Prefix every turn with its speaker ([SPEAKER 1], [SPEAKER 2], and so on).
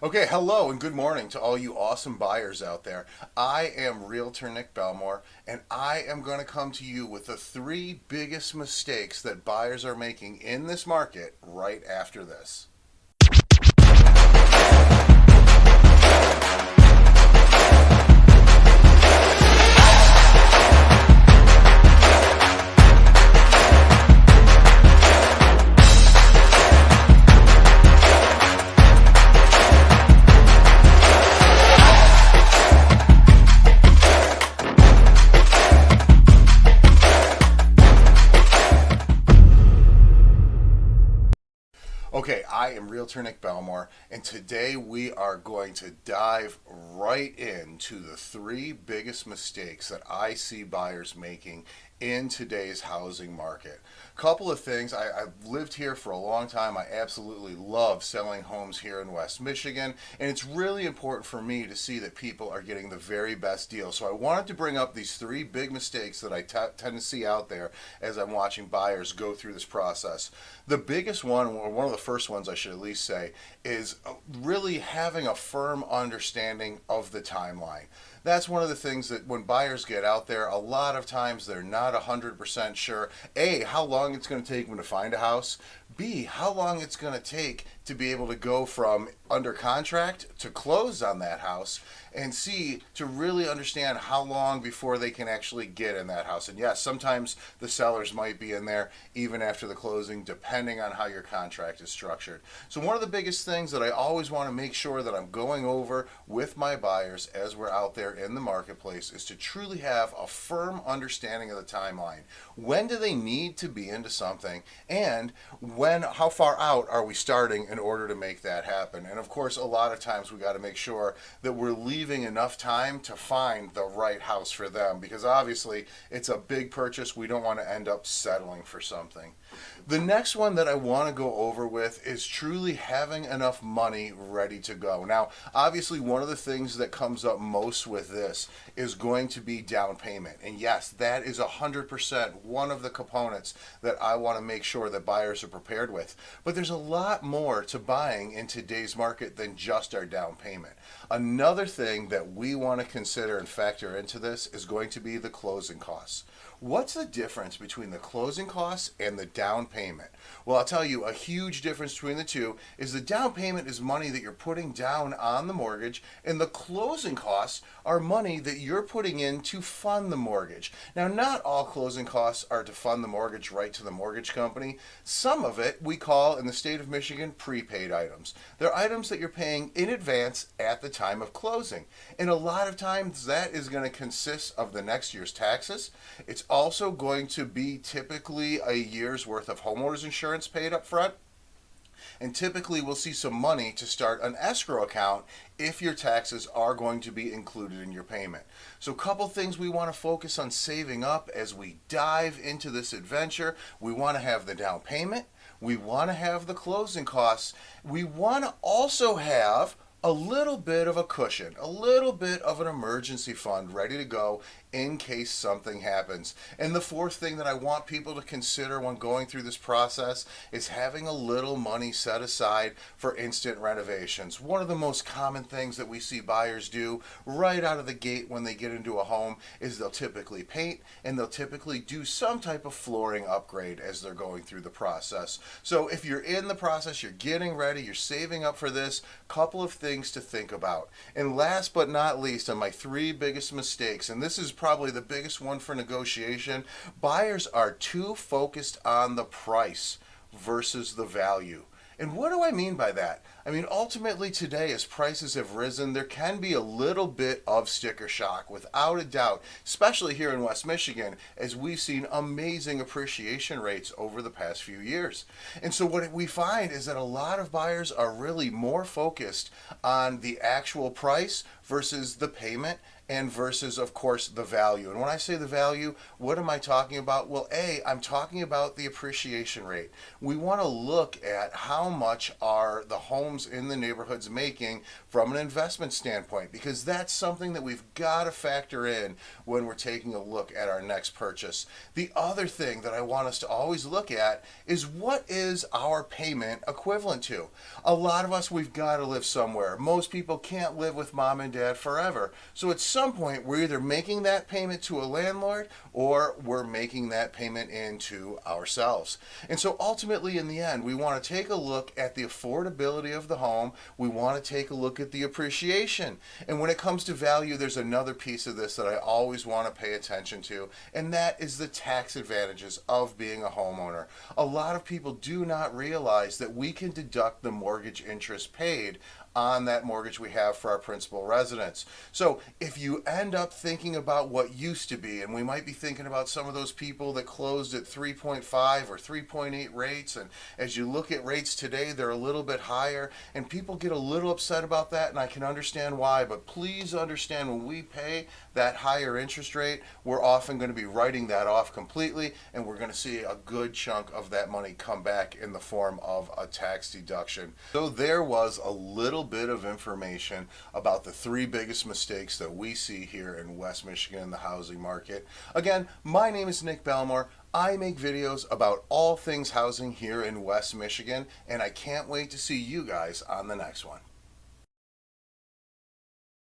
[SPEAKER 1] Okay, hello and good morning to all you awesome buyers out there. I am Realtor Nick Bellmore, and I am going to come to you with the three biggest mistakes that buyers are making in this market right after this. Okay, I am Realtor Nick Bellmore, and today we are going to dive right into the three biggest mistakes that I see buyers making in today's housing market. Couple of things. I've lived here for a long time. I absolutely love selling homes here in West Michigan, and it's really important for me to see that people are getting the very best deal. So I wanted to bring up these three big mistakes that I tend to see out there as I'm watching buyers go through this process. The biggest one, or one of the first ones I should at least say, is really having a firm understanding of the timeline. That's one of the things that when buyers get out there, a lot of times they're not 100% sure, A, how long it's going to take them to find a house, B, how long it's going to take to be able to go from under contract to close on that house, and C, to really understand how long before they can actually get in that house. And yes, sometimes the sellers might be in there even after the closing, depending on how your contract is structured. So one of the biggest things that I always want to make sure that I'm going over with my buyers as we're out there in the marketplace is to truly have a firm understanding of the timeline. When do they need to be into something, and how far out are we starting in order to make that happen? And of course, a lot of times we got to make sure that we're leaving enough time to find the right house for them, because obviously it's a big purchase. We don't want to end up settling for something. The next one that I want to go over with is truly having enough money ready to go. Now, obviously, one of the things that comes up most with this is going to be down payment. And yes, that is 100% one of the components that I want to make sure that buyers are prepared with. But there's a lot more to buying in today's market than just our down payment. Another thing that we want to consider and factor into this is going to be the closing costs. What's the difference between the closing costs and the down payment? Well, I'll tell you, a huge difference between the two is the down payment is money that you're putting down on the mortgage, and the closing costs are money that you're putting in to fund the mortgage. Now, not all closing costs are to fund the mortgage right to the mortgage company. Some of it we call in the state of Michigan prepaid items. They're items that you're paying in advance at the time of closing. And a lot of times that is going to consist of the next year's taxes. It's also going to be typically a year's worth of homeowners insurance paid up front. And typically we'll see some money to start an escrow account if your taxes are going to be included in your payment. So a couple things we want to focus on saving up as we dive into this adventure. We want to have the down payment. We want to have the closing costs. We want to also have a little bit of a cushion, a little bit of an emergency fund ready to go in case something happens. And the fourth thing that I want people to consider when going through this process is having a little money set aside for instant renovations. One of the most common things that we see buyers do right out of the gate when they get into a home is they'll typically paint, and they'll typically do some type of flooring upgrade as they're going through the process. So if you're in the process, you're getting ready, you're saving up for this, couple of things to think about. And last but not least, on my three biggest mistakes, and this is probably the biggest one for negotiation, buyers are too focused on the price versus the value. And what do I mean by that? I mean, ultimately today, as prices have risen, there can be a little bit of sticker shock, without a doubt, especially here in West Michigan, as we've seen amazing appreciation rates over the past few years. And so what we find is that a lot of buyers are really more focused on the actual price versus the payment and versus, of course, the value. And when I say the value, what am I talking about? Well, I'm talking about the appreciation rate. We want to look at how much are the homes in the neighborhoods making from an investment standpoint, because that's something that we've got to factor in when we're taking a look at our next purchase. The other thing that I want us to always look at is, what is our payment equivalent to? A lot of us, we've got to live somewhere. Most people can't live with mom and dad forever. So at some point, we're either making that payment to a landlord or we're making that payment into ourselves. And so ultimately, in the end, we want to take a look at the affordability of the home. We want to take a look at the appreciation. And when it comes to value, there's another piece of this that I always want to pay attention to, and that is the tax advantages of being a homeowner. A lot of people do not realize that we can deduct the mortgage interest paid on that mortgage we have for our principal residence. So if you end up thinking about what used to be, and we might be thinking about some of those people that closed at 3.5 or 3.8 rates, and as you look at rates today, they're a little bit higher, and people get a little upset about that, and I can understand why. But please understand, when we pay that higher interest rate, we're often going to be writing that off completely, and we're going to see a good chunk of that money come back in the form of a tax deduction. So there was a little bit of information about the three biggest mistakes that we see here in West Michigan in the housing market. Again, my name is Nick Bellmore. I make videos about all things housing here in West Michigan, and I can't wait to see you guys on the next one.